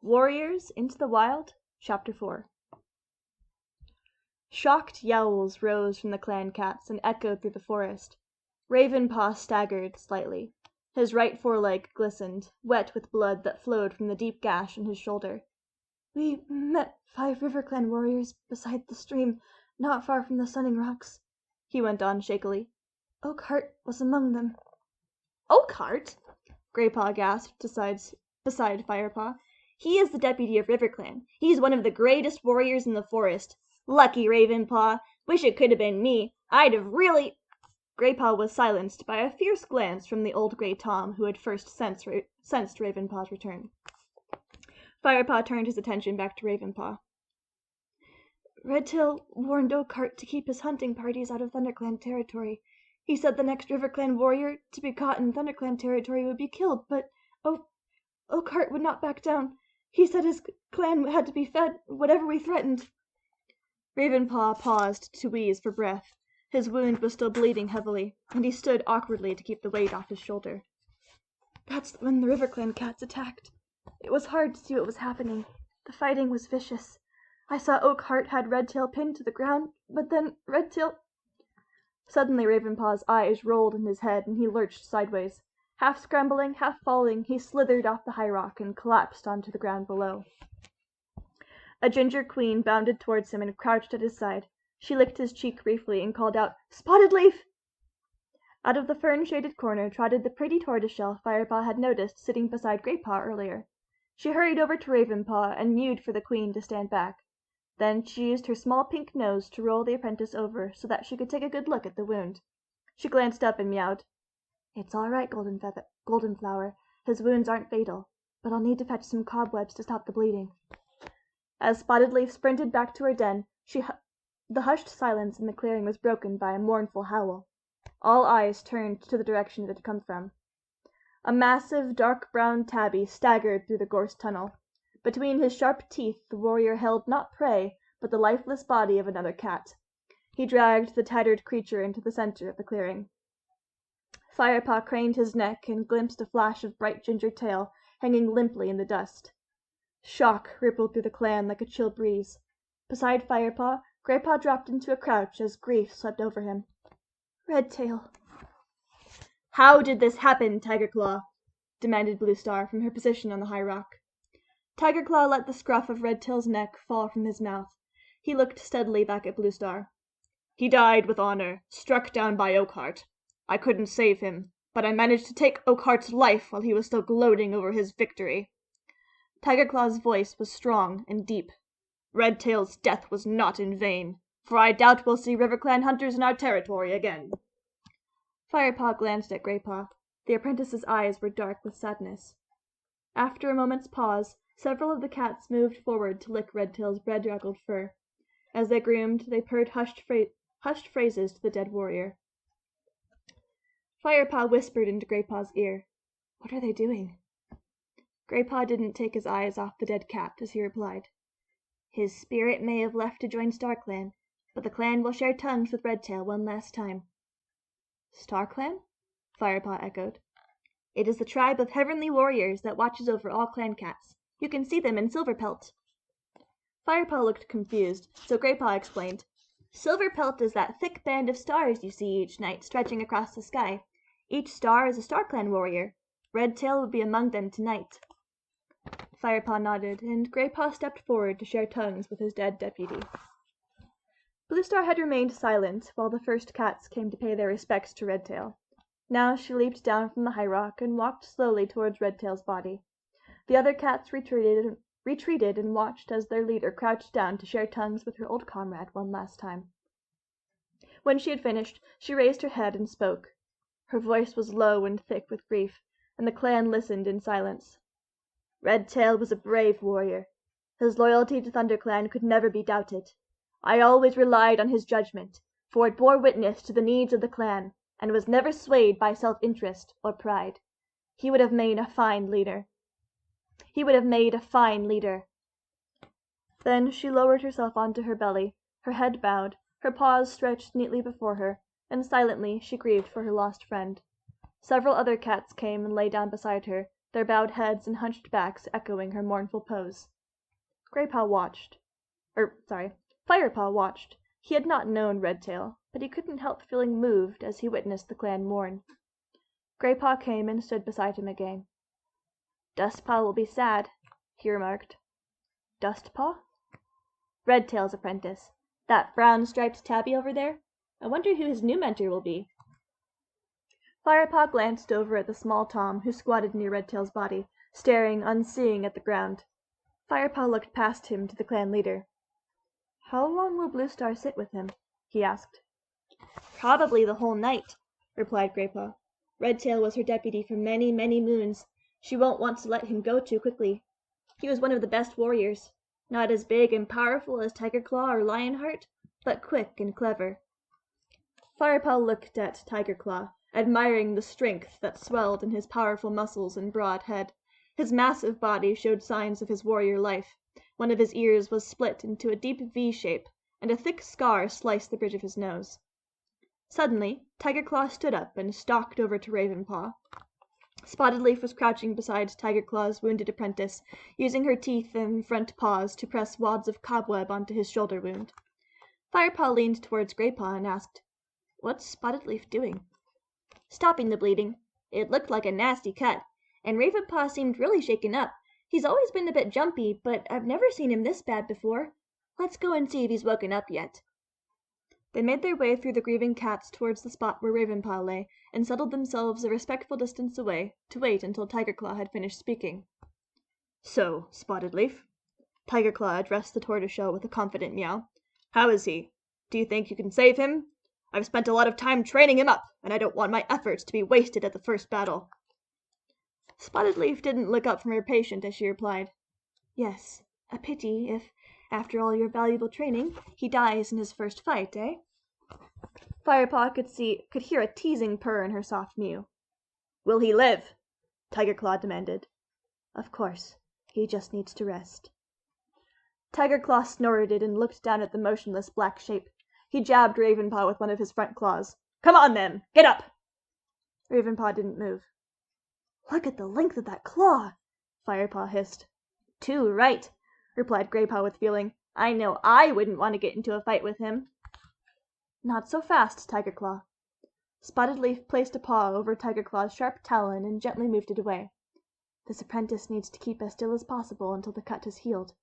Warriors into the Wild, Chapter 4. Shocked yowls rose from the clan cats and echoed through the forest. Ravenpaw staggered slightly. His right foreleg glistened, wet with blood that flowed from the deep gash in his shoulder. "We met 5 River Clan warriors beside the stream, not far from the Sunning Rocks," he went on shakily. "Oakheart was among them." "Oakheart?" Greypaw gasped beside Firepaw. "He is the deputy of River Clan. He's one of the greatest warriors in the forest. Lucky Ravenpaw. Wish it could have been me. I'd have really—" Greypaw was silenced by a fierce glance from the old gray Tom who had first sensed Ravenpaw's return. Firepaw turned his attention back to Ravenpaw. "Redtail warned Oakheart to keep his hunting parties out of ThunderClan territory. He said the next River Clan warrior to be caught in ThunderClan territory would be killed, but Oakheart would not back down. He said his clan had to be fed, whatever we threatened." Ravenpaw paused to wheeze for breath. His wound was still bleeding heavily, and he stood awkwardly to keep the weight off his shoulder. "That's when the River Clan cats attacked. It was hard to see what was happening. The fighting was vicious. I saw Oakheart had Redtail pinned to the ground, but then Redtail—" Suddenly Ravenpaw's eyes rolled in his head, and he lurched sideways. Half scrambling, half falling, he slithered off the high rock and collapsed onto the ground below. A ginger queen bounded towards him and crouched at his side. She licked his cheek briefly and called out, "Spotted Leaf!" Out of the fern-shaded corner trotted the pretty tortoiseshell Firepaw had noticed sitting beside Greypaw earlier. She hurried over to Ravenpaw and mewed for the queen to stand back. Then she used her small pink nose to roll the apprentice over so that she could take a good look at the wound. She glanced up and meowed. "It's all right, Goldenflower. His wounds aren't fatal, but I'll need to fetch some cobwebs to stop the bleeding." As Spotted Leaf sprinted back to her den, the hushed silence in the clearing was broken by a mournful howl. All eyes turned to the direction it had come from. A massive, dark-brown tabby staggered through the gorse tunnel. Between his sharp teeth the warrior held not prey, but the lifeless body of another cat. He dragged the tattered creature into the center of the clearing. Firepaw craned his neck and glimpsed a flash of bright ginger tail hanging limply in the dust. Shock rippled through the clan like a chill breeze. Beside Firepaw, Greypaw dropped into a crouch as grief swept over him. "Redtail." "How did this happen, Tigerclaw?" demanded Bluestar from her position on the high rock. Tigerclaw let the scruff of Redtail's neck fall from his mouth. He looked steadily back at Bluestar. "He died with honor, struck down by Oakheart. I couldn't save him, but I managed to take Oakheart's life while he was still gloating over his victory." Tigerclaw's voice was strong and deep. "Redtail's death was not in vain, for I doubt we'll see River Clan hunters in our territory again." Firepaw glanced at Greypaw. The apprentice's eyes were dark with sadness. After a moment's pause, several of the cats moved forward to lick Redtail's bedraggled fur. As they groomed, they purred hushed phrases to the dead warrior. Firepaw whispered into Greypaw's ear, "What are they doing?" Greypaw didn't take his eyes off the dead cat as he replied, "His spirit may have left to join StarClan, but the clan will share tongues with Redtail one last time." "StarClan?" Firepaw echoed. "It is the tribe of heavenly warriors that watches over all clan cats. You can see them in Silverpelt." Firepaw looked confused, so Greypaw explained. "Silverpelt is that thick band of stars you see each night stretching across the sky. Each star is a StarClan warrior. Redtail will be among them tonight." Firepaw nodded, and Greypaw stepped forward to share tongues with his dead deputy. Bluestar had remained silent while the first cats came to pay their respects to Redtail. Now she leaped down from the high rock and walked slowly towards Redtail's body. The other cats retreated and watched as their leader crouched down to share tongues with her old comrade one last time. When she had finished, she raised her head and spoke. Her voice was low and thick with grief, and the clan listened in silence. "Redtail was a brave warrior. His loyalty to ThunderClan could never be doubted. I always relied on his judgment, for it bore witness to the needs of the clan, and was never swayed by self-interest or pride. He would have made a fine leader. Then she lowered herself onto her belly, her head bowed, her paws stretched neatly before her, and silently she grieved for her lost friend. Several other cats came and lay down beside her, their bowed heads and hunched backs echoing her mournful pose. Firepaw watched. He had not known Redtail, but he couldn't help feeling moved as he witnessed the clan mourn. Greypaw came and stood beside him again. "Dustpaw will be sad," he remarked. "Dustpaw?" "Redtail's apprentice. That brown-striped tabby over there. I wonder who his new mentor will be." Firepaw glanced over at the small Tom who squatted near Redtail's body, staring unseeing at the ground. Firepaw looked past him to the clan leader. "How long will Bluestar sit with him?" he asked. "Probably the whole night," replied Greypaw. "Redtail was her deputy for many, many moons. She won't want to let him go too quickly. He was one of the best warriors. Not as big and powerful as Tigerclaw or Lionheart, but quick and clever." Firepaw looked at Tigerclaw, admiring the strength that swelled in his powerful muscles and broad head. His massive body showed signs of his warrior life. One of his ears was split into a deep V shape, and a thick scar sliced the bridge of his nose. Suddenly, Tigerclaw stood up and stalked over to Ravenpaw. Spotted Leaf was crouching beside Tigerclaw's wounded apprentice, using her teeth and front paws to press wads of cobweb onto his shoulder wound. Firepaw leaned towards Greypaw and asked, "What's Spotted Leaf doing?" "Stopping the bleeding. It looked like a nasty cut, and Ravenpaw seemed really shaken up. He's always been a bit jumpy, but I've never seen him this bad before. Let's go and see if he's woken up yet." They made their way through the grieving cats towards the spot where Ravenpaw lay, and settled themselves a respectful distance away to wait until Tigerclaw had finished speaking. "So, Spotted Leaf," Tigerclaw addressed the tortoiseshell with a confident meow, "how is he? Do you think you can save him? I've spent a lot of time training him up, and I don't want my efforts to be wasted at the first battle." Spotted Leaf didn't look up from her patient as she replied, "Yes, a pity if, after all your valuable training, he dies in his first fight, eh?" Firepaw could hear a teasing purr in her soft mew. "Will he live?" Tigerclaw demanded. "Of course. He just needs to rest." Tigerclaw snorted and looked down at the motionless black shape. He jabbed Ravenpaw with one of his front claws. "Come on, then! Get up!" Ravenpaw didn't move. "Look at the length of that claw!" Firepaw hissed. "Too right," replied Greypaw with feeling. "I know I wouldn't want to get into a fight with him." "Not so fast, Tigerclaw." Spotted Leaf placed a paw over Tigerclaw's sharp talon and gently moved it away. "This apprentice needs to keep as still as possible until the cut has healed.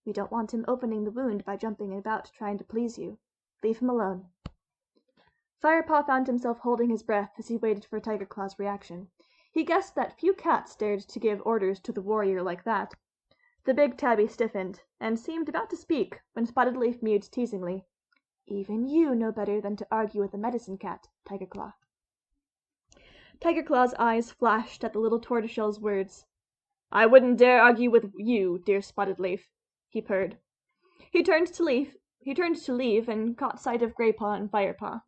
We don't want him opening the wound by jumping about trying to please you. Leave him alone." Firepaw found himself holding his breath as he waited for Tigerclaw's reaction. He guessed that few cats dared to give orders to the warrior like that. The big tabby stiffened, and seemed about to speak, when Spotted Leaf mewed teasingly, "Even you know better than to argue with a medicine cat, Tigerclaw." Tigerclaw's eyes flashed at the little tortoiseshell's words. "I wouldn't dare argue with you, dear Spotted Leaf," he purred. He turned to leave and caught sight of Greypaw and Firepaw.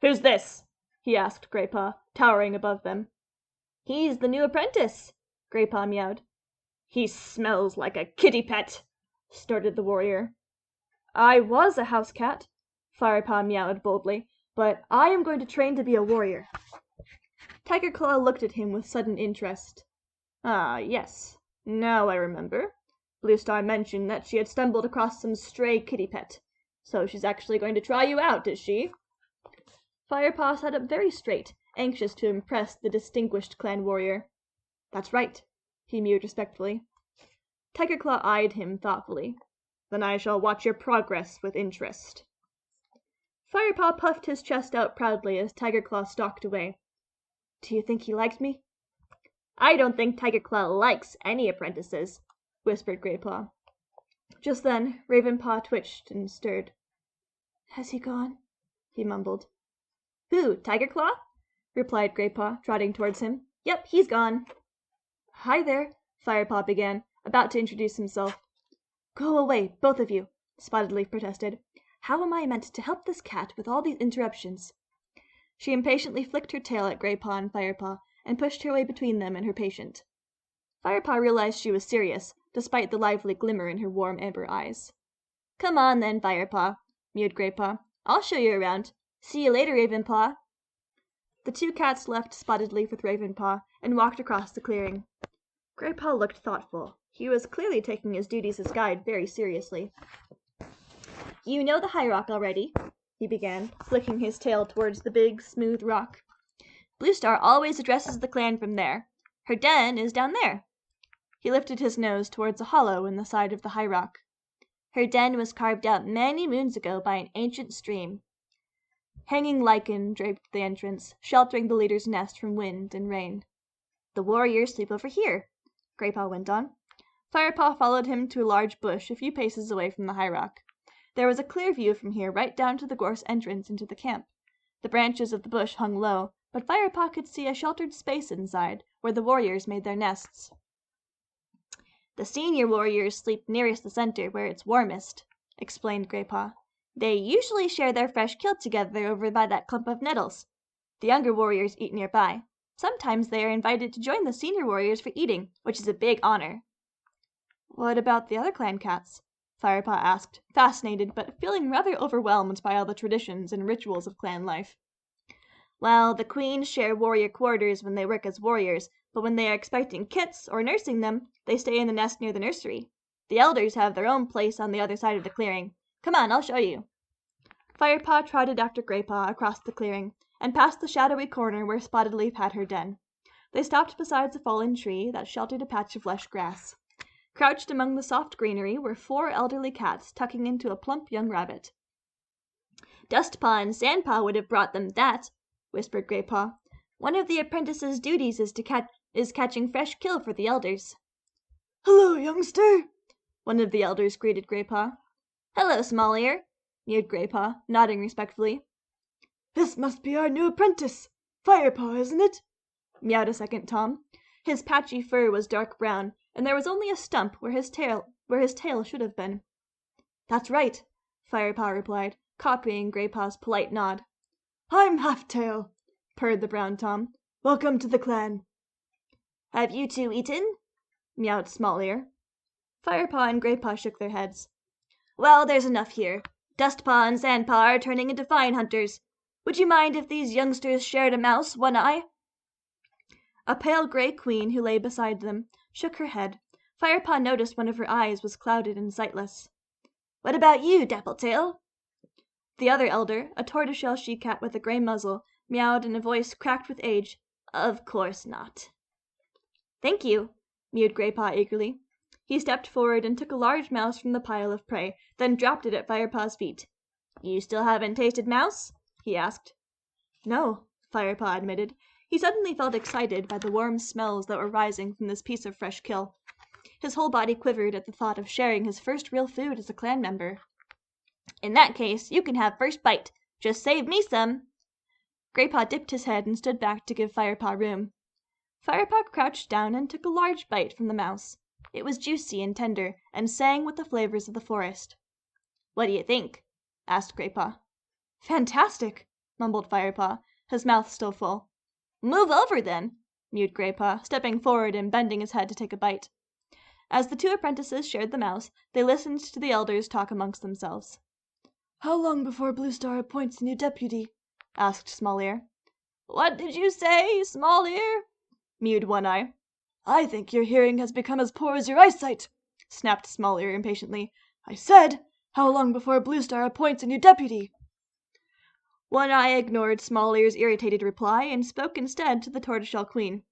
"Who's this?" he asked Greypaw, towering above them. "He's the new apprentice," Greypaw meowed. "He smells like a kitty pet," snorted the warrior. "I was a house cat," Firepaw meowed boldly, "but I am going to train to be a warrior." Tigerclaw looked at him with sudden interest. "Ah, yes. Now I remember. Bluestar mentioned that she had stumbled across some stray kitty pet. So she's actually going to try you out, is she?" Firepaw sat up very straight, anxious to impress the distinguished clan warrior. "That's right," he mewed respectfully. Tigerclaw eyed him thoughtfully. "Then I shall watch your progress with interest." Firepaw puffed his chest out proudly as Tigerclaw stalked away. "Do you think he liked me?" "I don't think Tigerclaw likes any apprentices," whispered Greypaw. Just then Ravenpaw twitched and stirred. "Has he gone?" he mumbled. "Who, Tigerclaw?" replied Greypaw, trotting towards him. "Yep, he's gone." "Hi there," Firepaw began, about to introduce himself. "Go away, both of you," Spotted Leaf protested. "How am I meant to help this cat with all these interruptions?" She impatiently flicked her tail at Greypaw and Firepaw, and pushed her way between them and her patient. Firepaw realized she was serious, despite the lively glimmer in her warm amber eyes. "Come on then, Firepaw," mewed Greypaw. "I'll show you around. See you later, Ravenpaw." The two cats left Spotted Leaf with Ravenpaw and walked across the clearing. Graypaw looked thoughtful. He was clearly taking his duties as guide very seriously. "You know the high rock already," he began, flicking his tail towards the big, smooth rock. "Bluestar always addresses the clan from there. Her den is down there." He lifted his nose towards a hollow in the side of the high rock. "Her den was carved out many moons ago by an ancient stream." Hanging lichen draped the entrance, sheltering the leader's nest from wind and rain. "The warriors sleep over here," Graypaw went on. Firepaw followed him to a large bush a few paces away from the high rock. There was a clear view from here right down to the gorse entrance into the camp. The branches of the bush hung low, but Firepaw could see a sheltered space inside, where the warriors made their nests. "The senior warriors sleep nearest the center, where it's warmest," explained Graypaw. "They usually share their fresh kill together over by that clump of nettles. The younger warriors eat nearby. Sometimes they are invited to join the senior warriors for eating, which is a big honor." "What about the other clan cats?" Firepaw asked, fascinated but feeling rather overwhelmed by all the traditions and rituals of clan life. "Well, the queens share warrior quarters when they work as warriors, but when they are expecting kits or nursing them, they stay in the nest near the nursery. The elders have their own place on the other side of the clearing. Come on, I'll show you." Firepaw trotted after Graypaw across the clearing, and past the shadowy corner where Spotted Leaf had her den. They stopped beside a fallen tree that sheltered a patch of lush grass. Crouched among the soft greenery were 4 elderly cats tucking into a plump young rabbit. "Dustpaw and Sandpaw would have brought them that," whispered Graypaw. "One of the apprentice's duties is catching fresh kill for the elders." "Hello, youngster," one of the elders greeted Graypaw. "Hello, Small Ear," mewed Graypaw, nodding respectfully. "This must be our new apprentice, Firepaw, isn't it?" meowed a second Tom. His patchy fur was dark brown, and there was only a stump where his tail should have been. "That's right," Firepaw replied, copying Graypaw's polite nod. "I'm Half-Tail," purred the brown Tom. "Welcome to the clan." "Have you two eaten?" meowed Small Ear. Firepaw and Graypaw shook their heads. "Well, there's enough here. Dustpaw and Sandpaw are turning into fine hunters. Would you mind if these youngsters shared a mouse, One Eye?" A pale gray queen who lay beside them shook her head. Firepaw noticed one of her eyes was clouded and sightless. "What about you, Dappletail?" The other elder, a tortoiseshell she-cat with a gray muzzle, meowed in a voice cracked with age. "Of course not." "Thank you," mewed Graypaw eagerly. He stepped forward and took a large mouse from the pile of prey, then dropped it at Firepaw's feet. "You still haven't tasted mouse?" he asked. "No," Firepaw admitted. He suddenly felt excited by the warm smells that were rising from this piece of fresh kill. His whole body quivered at the thought of sharing his first real food as a clan member. "In that case, you can have first bite. Just save me some." Graypaw dipped his head and stood back to give Firepaw room. Firepaw crouched down and took a large bite from the mouse. It was juicy and tender, and sang with the flavors of the forest. "What do you think?" asked Graypaw. "Fantastic," mumbled Firepaw, his mouth still full. "Move over, then," mewed Graypaw, stepping forward and bending his head to take a bite. As the 2 apprentices shared the mouse, they listened to the elders talk amongst themselves. "How long before Bluestar appoints a new deputy?" asked Small Ear. "What did you say, Small Ear?" mewed One Eye. "I think your hearing has become as poor as your eyesight," snapped Small Ear impatiently. "I said, how long before Bluestar appoints a new deputy?" One Eye ignored Small Ear's irritated reply and spoke instead to the tortoiseshell queen.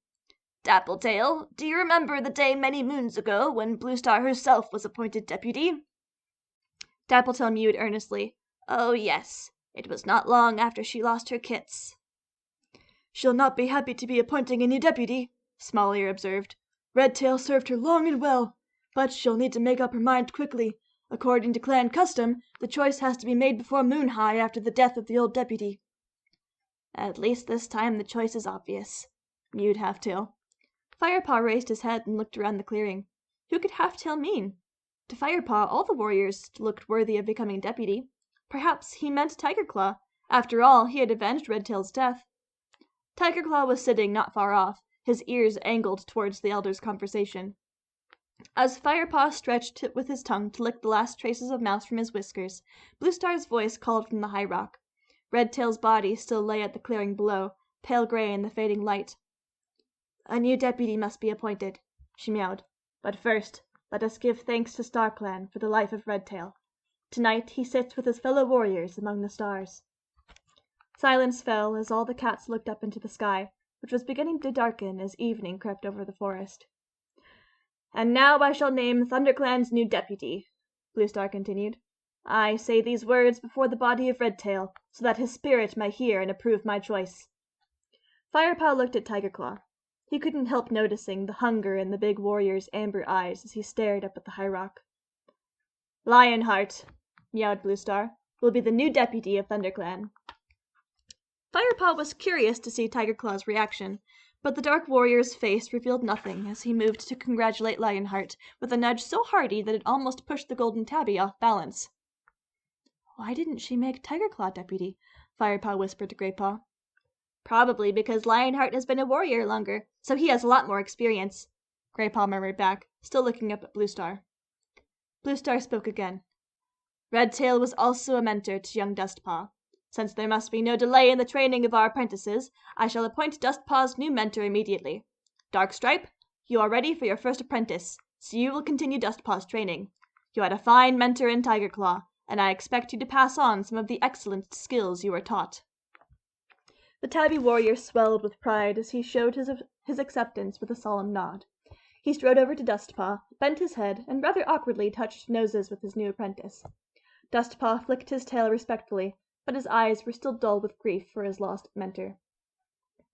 "Dappletail, do you remember the day many moons ago when Bluestar herself was appointed deputy?" Dappletail mewed earnestly. "Oh, yes. It was not long after she lost her kits." "She'll not be happy to be appointing a new deputy," Small Ear observed. "Redtail served her long and well, but she'll need to make up her mind quickly. According to clan custom, the choice has to be made before moon high after the death of the old deputy." "At least this time the choice is obvious," mewed Half-Tail. Firepaw raised his head and looked around the clearing. Who could Half-Tail mean? To Firepaw, all the warriors looked worthy of becoming deputy. Perhaps he meant Tigerclaw. After all, he had avenged Redtail's death. Tigerclaw was sitting not far off, his ears angled towards the elders' conversation. As Firepaw stretched with his tongue to lick the last traces of mouse from his whiskers, Bluestar's voice called from the high rock. Redtail's body still lay at the clearing below, pale gray in the fading light. "A new deputy must be appointed," she meowed. "But first, let us give thanks to StarClan for the life of Redtail. Tonight he sits with his fellow warriors among the stars." Silence fell as all the cats looked up into the sky, which was beginning to darken as evening crept over the forest. "And now I shall name ThunderClan's new deputy," Bluestar continued. "I say these words before the body of Redtail, so that his spirit may hear and approve my choice." Firepaw looked at Tigerclaw. He couldn't help noticing the hunger in the big warrior's amber eyes as he stared up at the high rock. "Lionheart," meowed Bluestar, "will be the new deputy of ThunderClan." Firepaw was curious to see Tigerclaw's reaction, but the dark warrior's face revealed nothing as he moved to congratulate Lionheart with a nudge so hearty that it almost pushed the golden tabby off balance. "Why didn't she make Tigerclaw deputy?" Firepaw whispered to Greypaw. "Probably because Lionheart has been a warrior longer, so he has a lot more experience," Greypaw murmured back, still looking up at Bluestar. Bluestar spoke again. "Redtail was also a mentor to young Dustpaw. Since there must be no delay in the training of our apprentices, I shall appoint Dustpaw's new mentor immediately. Darkstripe, you are ready for your first apprentice, so you will continue Dustpaw's training. You had a fine mentor in Tigerclaw, and I expect you to pass on some of the excellent skills you were taught." The tabby warrior swelled with pride as he showed his acceptance with a solemn nod. He strode over to Dustpaw, bent his head, and rather awkwardly touched noses with his new apprentice. Dustpaw flicked his tail respectfully, but his eyes were still dull with grief for his lost mentor.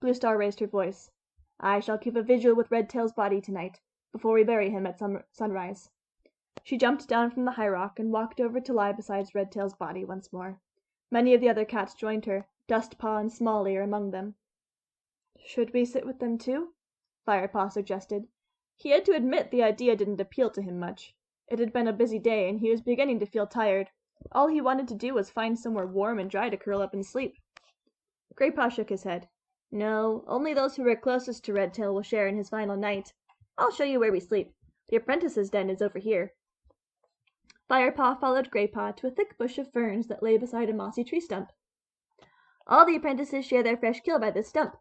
Bluestar raised her voice. "I shall keep a vigil with Redtail's body tonight, before we bury him at sunrise." She jumped down from the high rock and walked over to lie beside Redtail's body once more. Many of the other cats joined her, Dustpaw and Small Ear among them. "Should we sit with them too?" Firepaw suggested. He had to admit the idea didn't appeal to him much. It had been a busy day, and he was beginning to feel tired. All he wanted to do was find somewhere warm and dry to curl up and sleep. Greypaw shook his head. "No, only those who are closest to Redtail will share in his final night. I'll show you where we sleep. The apprentice's den is over here." Firepaw followed Greypaw to a thick bush of ferns that lay beside a mossy tree stump. "All the apprentices share their fresh kill by this stump,"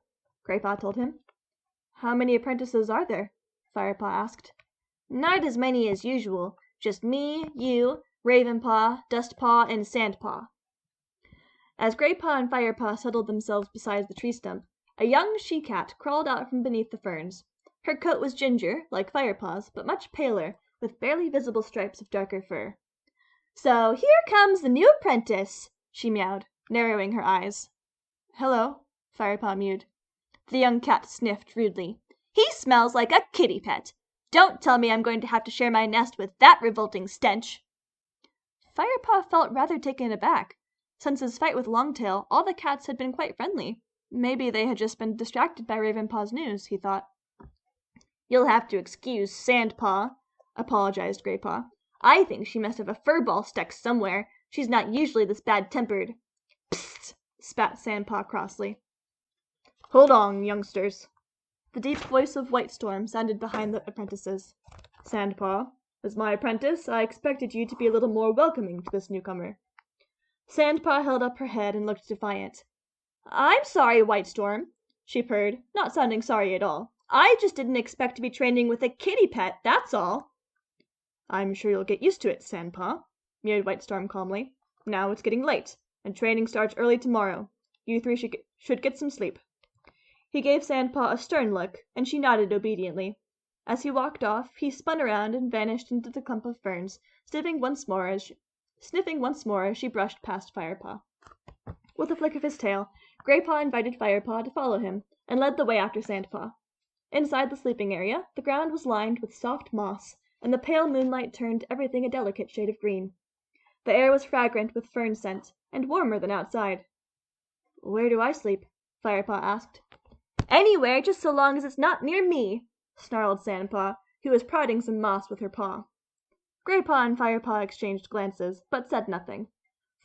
Greypaw told him. "How many apprentices are there?" Firepaw asked. "Not as many as usual. Just me, you, Ravenpaw, Dustpaw, and Sandpaw." As Greypaw and Firepaw settled themselves beside the tree stump, a young she-cat crawled out from beneath the ferns. Her coat was ginger, like Firepaw's, but much paler, with barely visible stripes of darker fur. "So here comes the new apprentice," she meowed, narrowing her eyes. "Hello," Firepaw mewed. The young cat sniffed rudely. "He smells like a kitty pet. Don't tell me I'm going to have to share my nest with that revolting stench." Firepaw felt rather taken aback. Since his fight with Longtail, all the cats had been quite friendly. Maybe they had just been distracted by Ravenpaw's news, he thought. "You'll have to excuse Sandpaw," apologized Greypaw. "I think she must have a fur ball stuck somewhere. She's not usually this bad-tempered." "Psst!" spat Sandpaw crossly. "Hold on, youngsters." The deep voice of Whitestorm sounded behind the apprentices. "Sandpaw, as my apprentice, I expected you to be a little more welcoming to this newcomer." Sandpaw held up her head and looked defiant. "I'm sorry, Whitestorm," she purred, not sounding sorry at all. "I just didn't expect to be training with a kitty pet, that's all." "I'm sure you'll get used to it, Sandpaw," mewed Whitestorm calmly. "Now it's getting late, and training starts early tomorrow. You three should get some sleep." He gave Sandpaw a stern look, and she nodded obediently. As he walked off, he spun around and vanished into the clump of ferns, sniffing once more as she brushed past Firepaw. With a flick of his tail, Greypaw invited Firepaw to follow him, and led the way after Sandpaw. Inside the sleeping area, the ground was lined with soft moss, and the pale moonlight turned everything a delicate shade of green. The air was fragrant with fern scent, and warmer than outside. "Where do I sleep?" Firepaw asked. "Anywhere, just so long as it's not near me," snarled Sandpaw, who was prodding some moss with her paw. Greypaw and Firepaw exchanged glances, but said nothing.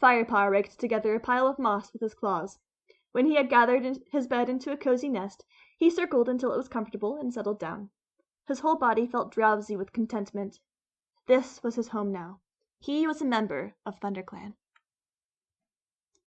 Firepaw raked together a pile of moss with his claws. When he had gathered his bed into a cozy nest, he circled until it was comfortable and settled down. His whole body felt drowsy with contentment. This was his home now. He was a member of ThunderClan.